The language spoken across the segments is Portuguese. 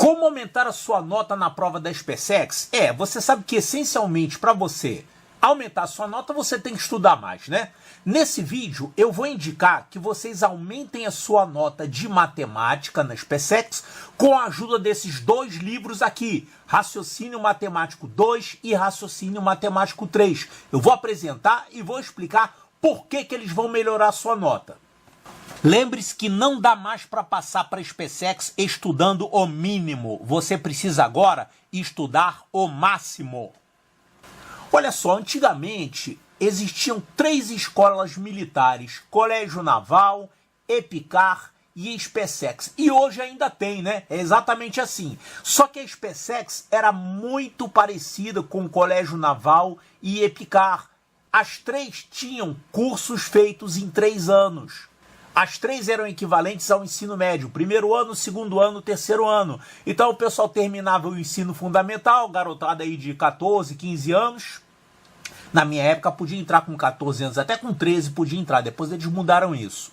Como aumentar a sua nota na prova da SpaceX? Você sabe que essencialmente para você aumentar a sua nota você tem que estudar mais, né? Nesse vídeo eu vou indicar que vocês aumentem a sua nota de matemática na SpaceX com a ajuda desses dois livros aqui, Raciocínio Matemático 2 e Raciocínio Matemático 3. Eu vou apresentar e vou explicar por que eles vão melhorar a sua nota. Lembre-se que não dá mais para passar para a SpaceX estudando o mínimo. Você precisa agora estudar o máximo. Olha só, antigamente existiam 3 escolas militares: Colégio Naval, EPICAR e SpaceX. E hoje ainda tem, né? É exatamente assim. Só que a SpaceX era muito parecida com o Colégio Naval e EPICAR. As 3 tinham cursos feitos em 3 anos. As 3 eram equivalentes ao ensino médio, primeiro ano, segundo ano, terceiro ano. Então o pessoal terminava o ensino fundamental, garotada aí de 14, 15 anos. Na minha época podia entrar com 14 anos, até com 13 podia entrar, depois eles mudaram isso.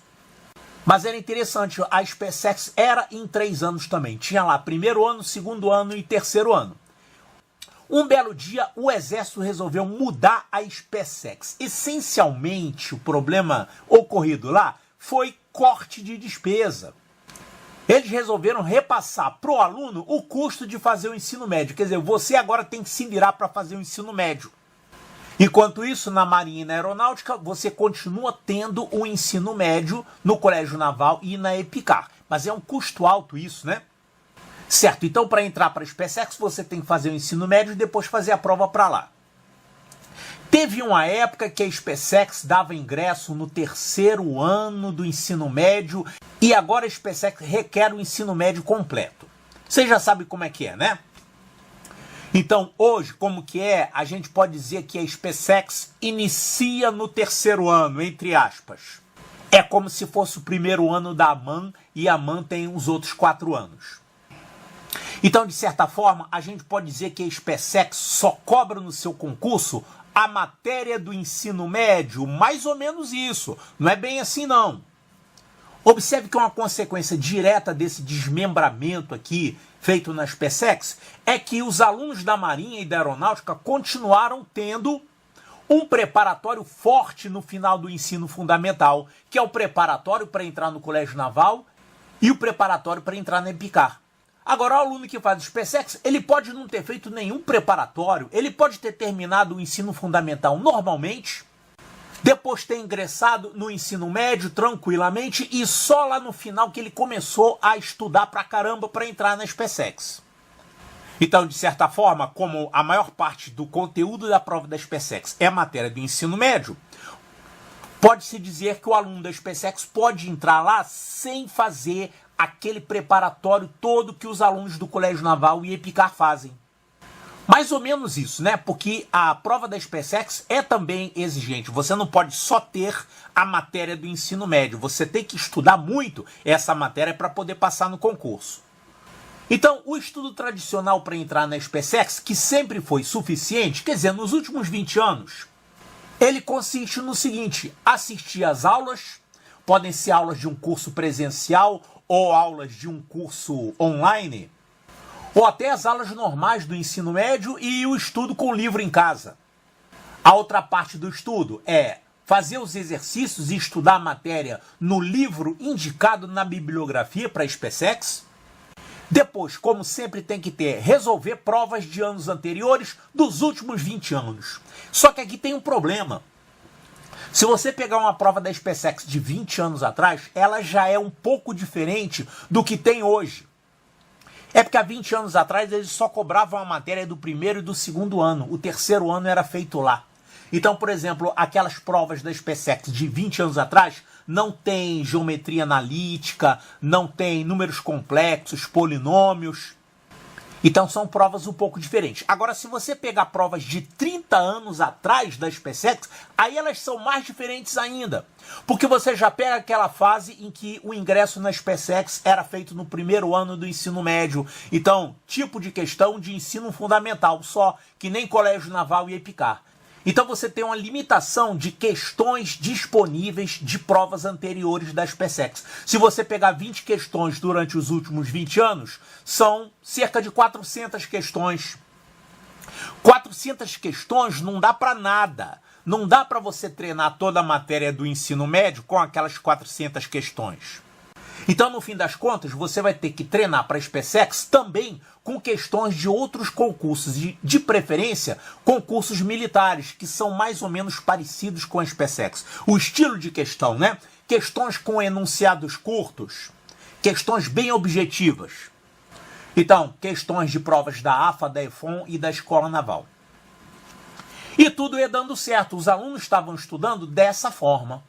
Mas era interessante, a SpaceX era em 3 anos também. Tinha lá primeiro ano, segundo ano e terceiro ano. Um belo dia, o exército resolveu mudar a SpaceX. Essencialmente, o problema ocorrido lá foi corte de despesa. Eles resolveram repassar para o aluno o custo de fazer o ensino médio. Quer dizer, você agora tem que se virar para fazer o ensino médio. Enquanto isso, na Marinha e na Aeronáutica, você continua tendo o ensino médio no Colégio Naval e na EPICAR. Mas é um custo alto isso, né? Certo, então para entrar para a SpaceX, você tem que fazer o ensino médio e depois fazer a prova para lá. Teve uma época que a SpaceX dava ingresso no terceiro ano do ensino médio e agora a SpaceX requer o ensino médio completo. Você já sabe como é que é, né? Então, hoje, como que é, a gente pode dizer que a SpaceX inicia no terceiro ano, entre aspas. É como se fosse o primeiro ano da AMAN e a AMAN tem os outros 4 anos. Então, de certa forma, a gente pode dizer que a SpaceX só cobra no seu concurso a matéria do ensino médio, mais ou menos isso. Não é bem assim, não. Observe que uma consequência direta desse desmembramento aqui, feito na SpaceX, é que os alunos da Marinha e da Aeronáutica continuaram tendo um preparatório forte no final do ensino fundamental, que é o preparatório para entrar no Colégio Naval e o preparatório para entrar na EPICAR. Agora, o aluno que faz SpaceX, ele pode não ter feito nenhum preparatório, ele pode ter terminado o ensino fundamental normalmente, depois ter ingressado no ensino médio tranquilamente e só lá no final que ele começou a estudar pra caramba para entrar na SpaceX. Então, de certa forma, como a maior parte do conteúdo da prova da SpaceX é matéria do ensino médio, pode-se dizer que o aluno da SpaceX pode entrar lá sem fazer aquele preparatório todo que os alunos do Colégio Naval e EPICAR fazem. Mais ou menos isso, né? Porque a prova da SpaceX é também exigente. Você não pode só ter a matéria do ensino médio. Você tem que estudar muito essa matéria para poder passar no concurso. Então, o estudo tradicional para entrar na SpaceX, que sempre foi suficiente, quer dizer, nos últimos 20 anos, ele consiste no seguinte: assistir às aulas, podem ser aulas de um curso presencial ou aulas de um curso online, ou até as aulas normais do ensino médio e o estudo com o livro em casa. A outra parte do estudo é fazer os exercícios e estudar a matéria no livro indicado na bibliografia para a SpaceX. Depois, como sempre tem que ter, resolver provas de anos anteriores dos últimos 20 anos. Só que aqui tem um problema. Se você pegar uma prova da SpaceX de 20 anos atrás, ela já é um pouco diferente do que tem hoje. É porque há 20 anos atrás eles só cobravam a matéria do primeiro e do segundo ano. O terceiro ano era feito lá. Então, por exemplo, aquelas provas da SpaceX de 20 anos atrás não tem geometria analítica, não tem números complexos, polinômios. Então são provas um pouco diferentes. Agora, se você pegar provas de 30 anos atrás da SpaceX, aí elas são mais diferentes ainda. Porque você já pega aquela fase em que o ingresso na SpaceX era feito no primeiro ano do ensino médio. Então, tipo de questão de ensino fundamental, só que nem Colégio Naval e EPICAR. Então você tem uma limitação de questões disponíveis de provas anteriores da SpaceX. Se você pegar 20 questões durante os últimos 20 anos, são cerca de 400 questões. 400 questões não dá para nada. Não dá para você treinar toda a matéria do ensino médio com aquelas 400 questões. Então, no fim das contas, você vai ter que treinar para a SpaceX também com questões de outros concursos, de preferência, concursos militares, que são mais ou menos parecidos com a SpaceX. O estilo de questão, né? Questões com enunciados curtos, questões bem objetivas. Então, questões de provas da AFA, da EFON e da Escola Naval. E tudo ia dando certo, os alunos estavam estudando dessa forma.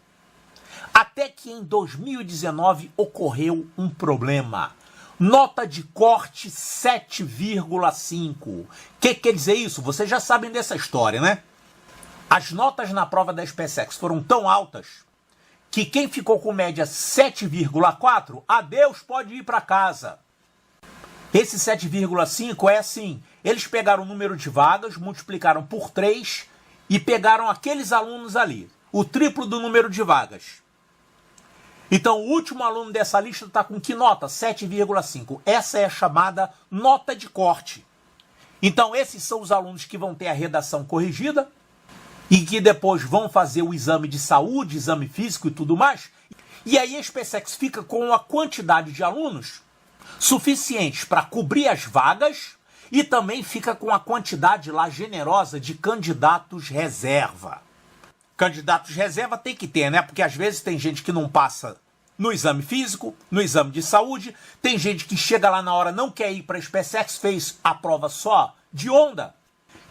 Até que em 2019 ocorreu um problema. Nota de corte 7,5. O que quer dizer isso? Vocês já sabem dessa história, né? As notas na prova da SpaceX foram tão altas que quem ficou com média 7,4, adeus, pode ir para casa. Esse 7,5 é assim, eles pegaram o número de vagas, multiplicaram por 3 e pegaram aqueles alunos ali, o triplo do número de vagas. Então, o último aluno dessa lista está com que nota? 7,5. Essa é a chamada nota de corte. Então, esses são os alunos que vão ter a redação corrigida e que depois vão fazer o exame de saúde, exame físico e tudo mais. E aí a SpaceX fica com uma quantidade de alunos suficientes para cobrir as vagas e também fica com a quantidade lá generosa de candidatos reserva. Candidatos reserva tem que ter, né? Porque às vezes tem gente que não passa no exame físico, no exame de saúde, tem gente que chega lá na hora, não quer ir para a SpaceX, fez a prova só de onda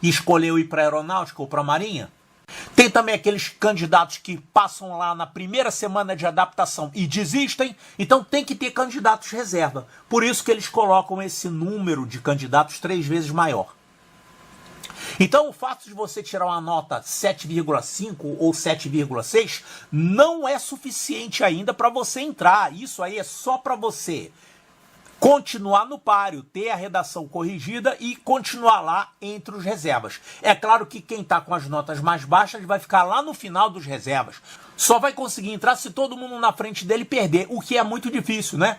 e escolheu ir para a aeronáutica ou para a marinha. Tem também aqueles candidatos que passam lá na primeira semana de adaptação e desistem, então tem que ter candidatos reserva. Por isso que eles colocam esse número de candidatos 3 vezes maior. Então, o fato de você tirar uma nota 7,5 ou 7,6 não é suficiente ainda para você entrar. Isso aí é só para você continuar no páreo, ter a redação corrigida e continuar lá entre os reservas. É claro que quem está com as notas mais baixas vai ficar lá no final dos reservas. Só vai conseguir entrar se todo mundo na frente dele perder, o que é muito difícil, né?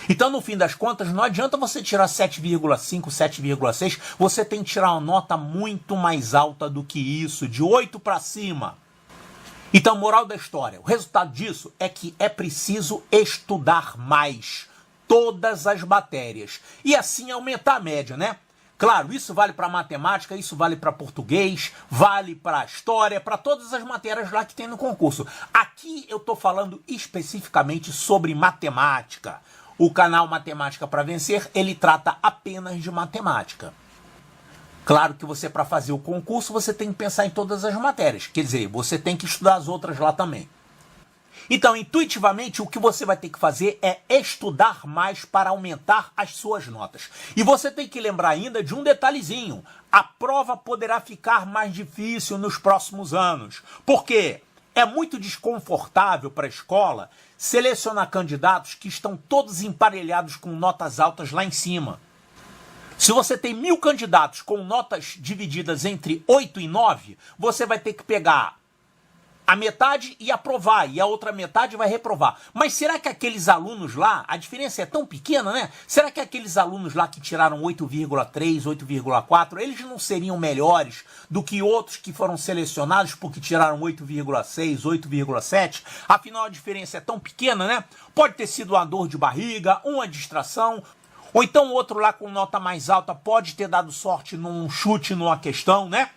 Então, no fim das contas, não adianta você tirar 7,5, 7,6, você tem que tirar uma nota muito mais alta do que isso, de 8 para cima. Então, moral da história, o resultado disso é que é preciso estudar mais todas as matérias e assim aumentar a média, né? Claro, isso vale para matemática, isso vale para português, vale para história, para todas as matérias lá que tem no concurso. Aqui eu estou falando especificamente sobre matemática. O canal Matemática para Vencer, ele trata apenas de matemática. Claro que você, para fazer o concurso, você tem que pensar em todas as matérias. Quer dizer, você tem que estudar as outras lá também. Então, intuitivamente, o que você vai ter que fazer é estudar mais para aumentar as suas notas. E você tem que lembrar ainda de um detalhezinho. A prova poderá ficar mais difícil nos próximos anos. Por quê? É muito desconfortável para a escola selecionar candidatos que estão todos emparelhados com notas altas lá em cima. Se você tem 1000 candidatos com notas divididas entre 8 e 9, você vai ter que pegar a metade e aprovar, e a outra metade vai reprovar. Mas será que aqueles alunos lá, a diferença é tão pequena, né? Será que aqueles alunos lá que tiraram 8,3, 8,4, eles não seriam melhores do que outros que foram selecionados porque tiraram 8,6, 8,7? Afinal, a diferença é tão pequena, né? Pode ter sido uma dor de barriga, uma distração, ou então o outro lá com nota mais alta pode ter dado sorte num chute numa questão, né?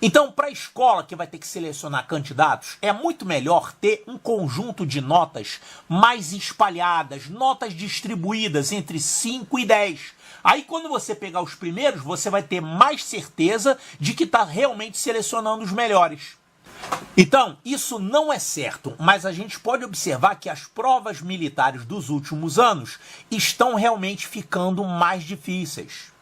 Então, para a escola que vai ter que selecionar candidatos, é muito melhor ter um conjunto de notas mais espalhadas, notas distribuídas entre 5 e 10. Aí, quando você pegar os primeiros, você vai ter mais certeza de que está realmente selecionando os melhores. Então, isso não é certo, mas a gente pode observar que as provas militares dos últimos anos estão realmente ficando mais difíceis.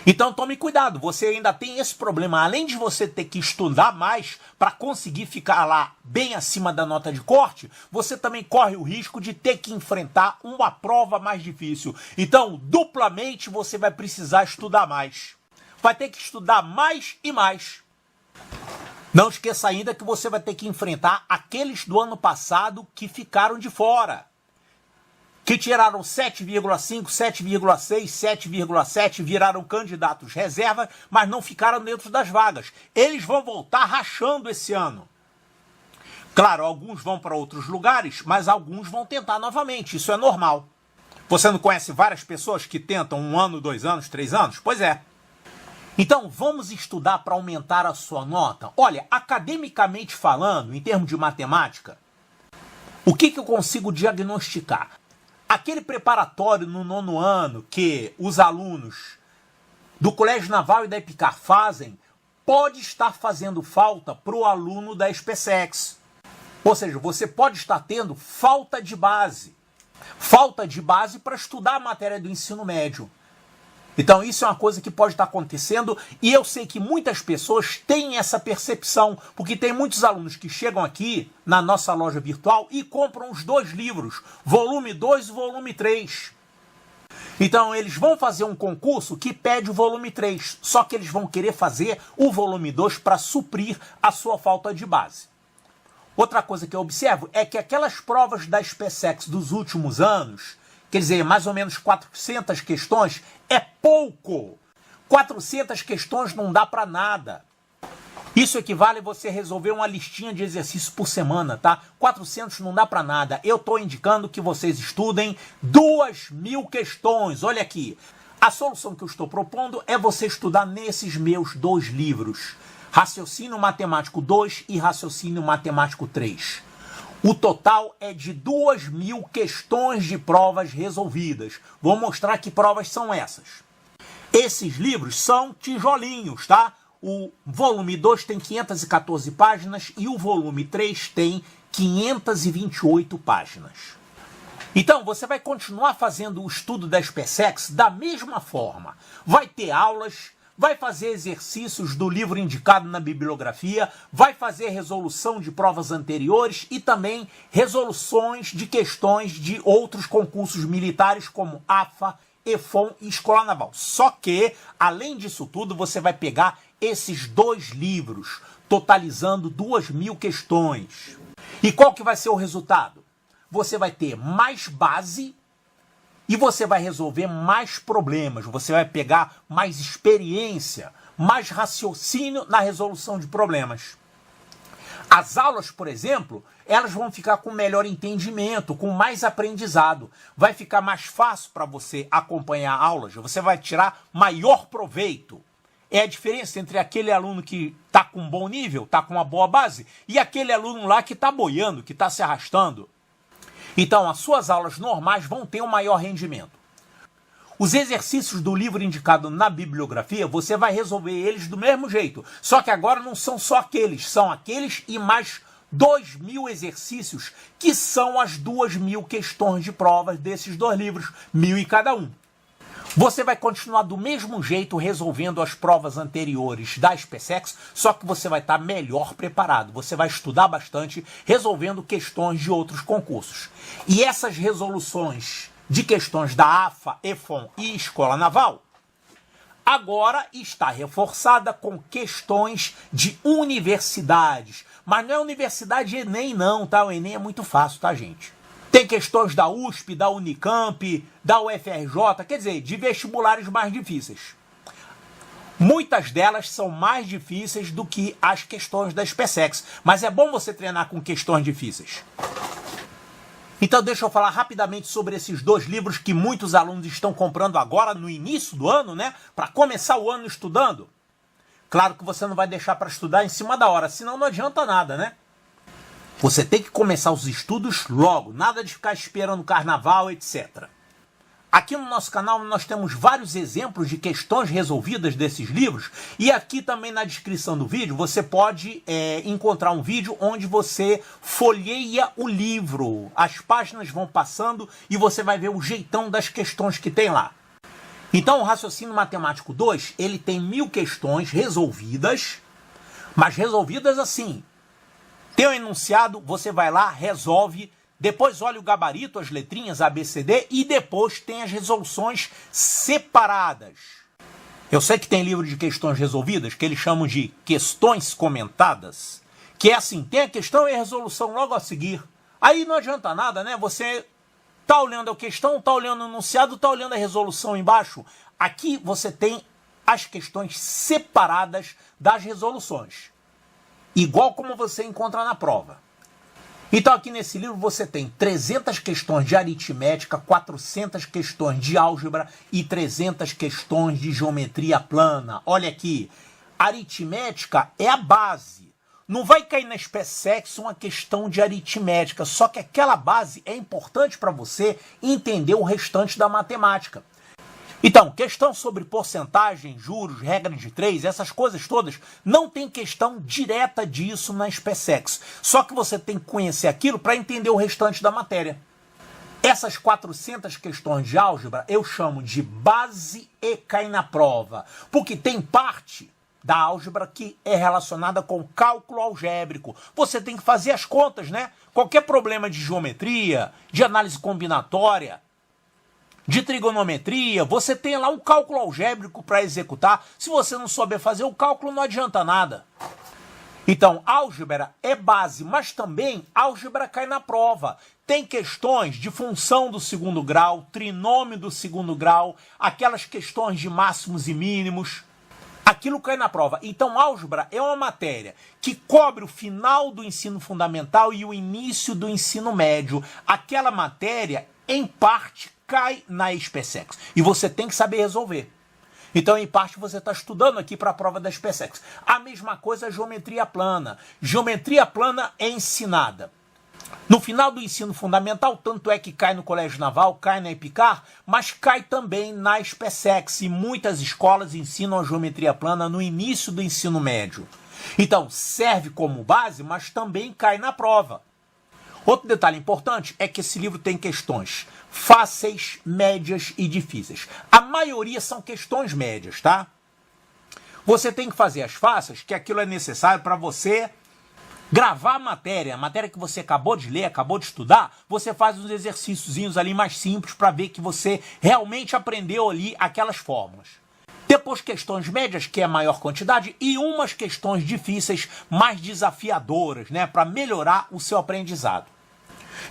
Então tome cuidado, você ainda tem esse problema. Além de você ter que estudar mais para conseguir ficar lá bem acima da nota de corte, você também corre o risco de ter que enfrentar uma prova mais difícil. Então, duplamente, você vai precisar estudar mais. Vai ter que estudar mais e mais. Não esqueça ainda que você vai ter que enfrentar aqueles do ano passado que ficaram de fora, que tiraram 7,5, 7,6, 7,7, viraram candidatos reserva, mas não ficaram dentro das vagas. Eles vão voltar rachando esse ano. Claro, alguns vão para outros lugares, mas alguns vão tentar novamente. Isso é normal. Você não conhece várias pessoas que tentam 1 ano, 2 anos, 3 anos? Pois é. Então, vamos estudar para aumentar a sua nota? Olha, academicamente falando, em termos de matemática, o que eu consigo diagnosticar? Aquele preparatório no 9º ano que os alunos do Colégio Naval e da EPICAR fazem, pode estar fazendo falta para o aluno da SpaceX. Ou seja, você pode estar tendo falta de base. Falta de base para estudar a matéria do ensino médio. Então isso é uma coisa que pode estar acontecendo e eu sei que muitas pessoas têm essa percepção, porque tem muitos alunos que chegam aqui na nossa loja virtual e compram os 2 livros, volume 2 e volume 3. Então eles vão fazer um concurso que pede o volume 3, só que eles vão querer fazer o volume 2 para suprir a sua falta de base. Outra coisa que eu observo é que aquelas provas da SpaceX dos últimos anos, quer dizer, mais ou menos 400 questões, é pouco. 400 questões não dá para nada. Isso equivale a você resolver uma listinha de exercícios por semana, tá? 400 não dá para nada. Eu estou indicando que vocês estudem 2.000 questões. Olha aqui. A solução que eu estou propondo é você estudar nesses meus 2 livros. Raciocínio Matemático 2 e Raciocínio Matemático 3. O total é de 2.000 questões de provas resolvidas. Vou mostrar que provas são essas. Esses livros são tijolinhos, tá? O volume 2 tem 514 páginas e o volume 3 tem 528 páginas. Então, você vai continuar fazendo o estudo da SpaceX da mesma forma. Vai ter aulas, vai fazer exercícios do livro indicado na bibliografia, vai fazer resolução de provas anteriores e também resoluções de questões de outros concursos militares como AFA, EFON e Escola Naval. Só que, além disso tudo, você vai pegar esses 2 livros, totalizando 2.000 questões. E qual que vai ser o resultado? Você vai ter mais base e você vai resolver mais problemas, você vai pegar mais experiência, mais raciocínio na resolução de problemas. As aulas, por exemplo, elas vão ficar com melhor entendimento, com mais aprendizado. Vai ficar mais fácil para você acompanhar aulas, você vai tirar maior proveito. É a diferença entre aquele aluno que está com um bom nível, está com uma boa base, e aquele aluno lá que está boiando, que está se arrastando. Então, as suas aulas normais vão ter um maior rendimento. Os exercícios do livro indicado na bibliografia, você vai resolver eles do mesmo jeito. Só que agora não são só aqueles, são aqueles e mais 2.000 exercícios, que são as 2.000 questões de provas desses 2 livros, 1.000 em cada um. Você vai continuar do mesmo jeito resolvendo as provas anteriores da SpaceX, só que você vai estar melhor preparado. Você vai estudar bastante resolvendo questões de outros concursos. E essas resoluções de questões da AFA, EFON e Escola Naval agora está reforçada com questões de universidades. Mas não é universidade Enem não, tá? O Enem é muito fácil, tá, gente? Tem questões da USP, da Unicamp, da UFRJ, quer dizer, de vestibulares mais difíceis. Muitas delas são mais difíceis do que as questões da SpaceX, mas é bom você treinar com questões difíceis. Então deixa eu falar rapidamente sobre esses 2 livros que muitos alunos estão comprando agora no início do ano, né? Para começar o ano estudando. Claro que você não vai deixar para estudar em cima da hora, senão não adianta nada, né? Você tem que começar os estudos logo, nada de ficar esperando o carnaval, etc. Aqui no nosso canal nós temos vários exemplos de questões resolvidas desses livros e aqui também na descrição do vídeo você pode encontrar um vídeo onde você folheia o livro. As páginas vão passando e você vai ver o jeitão das questões que tem lá. Então o Raciocínio Matemático 2, ele tem 1.000 questões resolvidas, mas resolvidas assim. Tem um enunciado, você vai lá, resolve, depois olha o gabarito, as letrinhas A, B, C, D, e depois tem as resoluções separadas. Eu sei que tem livro de questões resolvidas, que eles chamam de questões comentadas, que é assim, tem a questão e a resolução logo a seguir. Aí não adianta nada, né? Você tá olhando a questão, tá olhando o enunciado, tá olhando a resolução embaixo. Aqui você tem as questões separadas das resoluções, igual como você encontra na prova. Então aqui nesse livro você tem 300 questões de aritmética, 400 questões de álgebra e 300 questões de geometria plana. Olha aqui, aritmética é a base. Não vai cair na SpaceX uma questão de aritmética, só que aquela base é importante para você entender o restante da matemática. Então, questão sobre porcentagem, juros, regra de 3, essas coisas todas, não tem questão direta disso na SpaceX. Só que você tem que conhecer aquilo para entender o restante da matéria. Essas 400 questões de álgebra eu chamo de base e cai na prova, porque tem parte da álgebra que é relacionada com cálculo algébrico. Você tem que fazer as contas, né? Qualquer problema de geometria, de análise combinatória, de trigonometria, você tem lá um cálculo algébrico para executar. Se você não souber fazer o cálculo, não adianta nada. Então, álgebra é base, mas também álgebra cai na prova. Tem questões de função do segundo grau, trinômio do segundo grau, aquelas questões de máximos e mínimos. Aquilo cai na prova. Então, álgebra é uma matéria que cobre o final do ensino fundamental e o início do ensino médio. Aquela matéria, em parte, cai na SpaceX. E você tem que saber resolver. Então, em parte, você está estudando aqui para a prova da SpaceX. A mesma coisa, geometria plana. Geometria plana é ensinada no final do ensino fundamental, tanto é que cai no Colégio Naval, cai na EPICAR, mas cai também na SpaceX. E muitas escolas ensinam a geometria plana no início do ensino médio. Então, serve como base, mas também cai na prova. Outro detalhe importante é que esse livro tem questões fáceis, médias e difíceis. A maioria são questões médias, tá? Você tem que fazer as fáceis, que aquilo é necessário para você gravar a matéria que você acabou de ler, acabou de estudar, você faz uns exercíciozinhos ali mais simples para ver que você realmente aprendeu ali aquelas fórmulas. Depois questões médias, que é a maior quantidade, e umas questões difíceis, mais desafiadoras, né, para melhorar o seu aprendizado.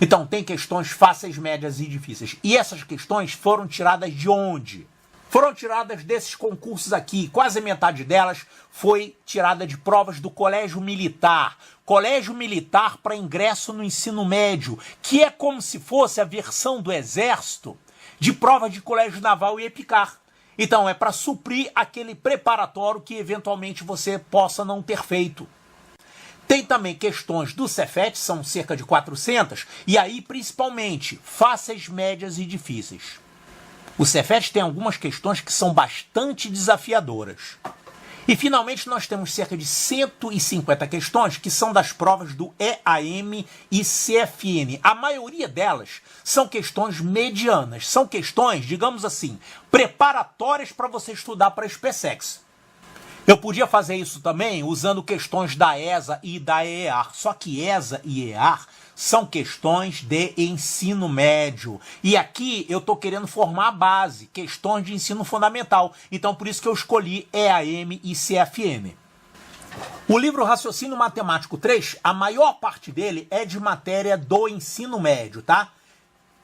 Então, tem questões fáceis, médias e difíceis. E essas questões foram tiradas de onde? Foram tiradas desses concursos aqui. Quase metade delas foi tirada de provas do Colégio Militar. Colégio Militar para ingresso no ensino médio, que é como se fosse a versão do Exército de prova de Colégio Naval e EPICAR. Então, é para suprir aquele preparatório que eventualmente você possa não ter feito. Tem também questões do Cefet, são cerca de 400, e aí principalmente fáceis, médias e difíceis. O Cefet tem algumas questões que são bastante desafiadoras. E finalmente nós temos cerca de 150 questões que são das provas do EAM e CFN. A maioria delas são questões medianas, são questões, digamos assim, preparatórias para você estudar para a SpaceX. Eu podia fazer isso também usando questões da ESA e da EAR, só que ESA e EAR são questões de ensino médio. E aqui eu estou querendo formar a base, questões de ensino fundamental. Então por isso que eu escolhi EAM e CFN. O livro Raciocínio Matemático 3, a maior parte dele é de matéria do ensino médio, tá?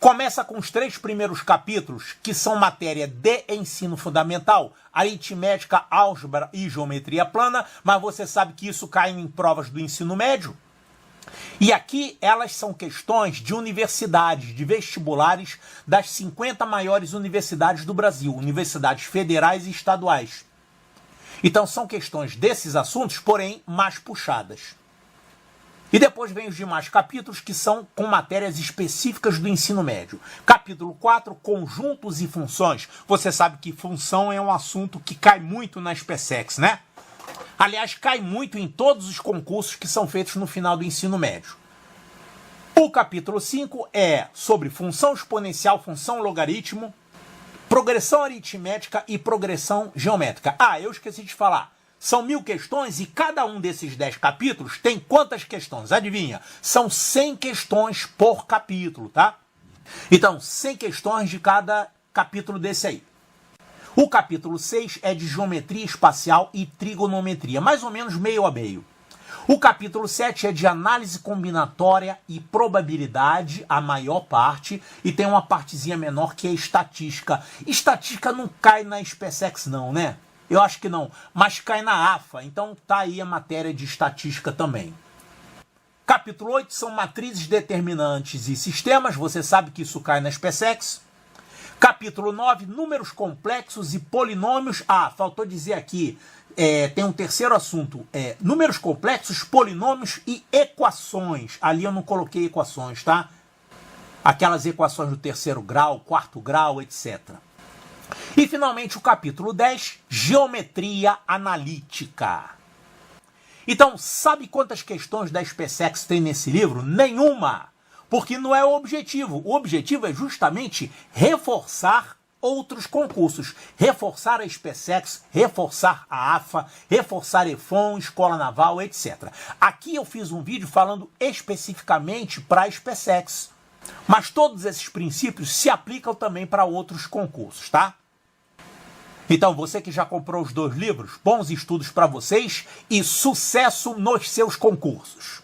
Começa com os 3 primeiros capítulos, que são matéria de ensino fundamental, aritmética, álgebra e geometria plana, mas você sabe que isso cai em provas do ensino médio. E aqui elas são questões de universidades, de vestibulares das 50 maiores universidades do Brasil, universidades federais e estaduais. Então são questões desses assuntos, porém mais puxadas. E depois vem os demais capítulos que são com matérias específicas do ensino médio. Capítulo 4, conjuntos e funções. Você sabe que função é um assunto que cai muito na SpaceX, né? Aliás, cai muito em todos os concursos que são feitos no final do ensino médio. O capítulo 5 é sobre função exponencial, função logaritmo, progressão aritmética e progressão geométrica. Ah, eu esqueci de falar. São 1000 questões e cada um desses 10 capítulos tem quantas questões? Adivinha? São 100 questões por capítulo, tá? Então, 100 questões de cada capítulo desse aí. O capítulo 6 é de geometria espacial e trigonometria, mais ou menos meio a meio. O capítulo 7 é de análise combinatória e probabilidade, a maior parte, e tem uma partezinha menor que é estatística. Estatística não cai na SpaceX não, né? Eu acho que não, mas cai na AFA, então tá aí a matéria de estatística também. Capítulo 8 são matrizes determinantes e sistemas, você sabe que isso cai na SpaceX. Capítulo 9, números complexos e polinômios. Ah, faltou dizer aqui, tem um terceiro assunto, números complexos, polinômios e equações. Ali eu não coloquei equações, tá? Aquelas equações do terceiro grau, quarto grau, etc. E finalmente o capítulo 10, geometria analítica. Então, sabe quantas questões da SpaceX tem nesse livro? Nenhuma! Porque não é o objetivo. O objetivo é justamente reforçar outros concursos. Reforçar a SpaceX, reforçar a AFA, reforçar EFON, Escola Naval, etc. Aqui eu fiz um vídeo falando especificamente para a SpaceX. Mas todos esses princípios se aplicam também para outros concursos, tá? Então, você que já comprou os 2 livros, bons estudos para vocês e sucesso nos seus concursos.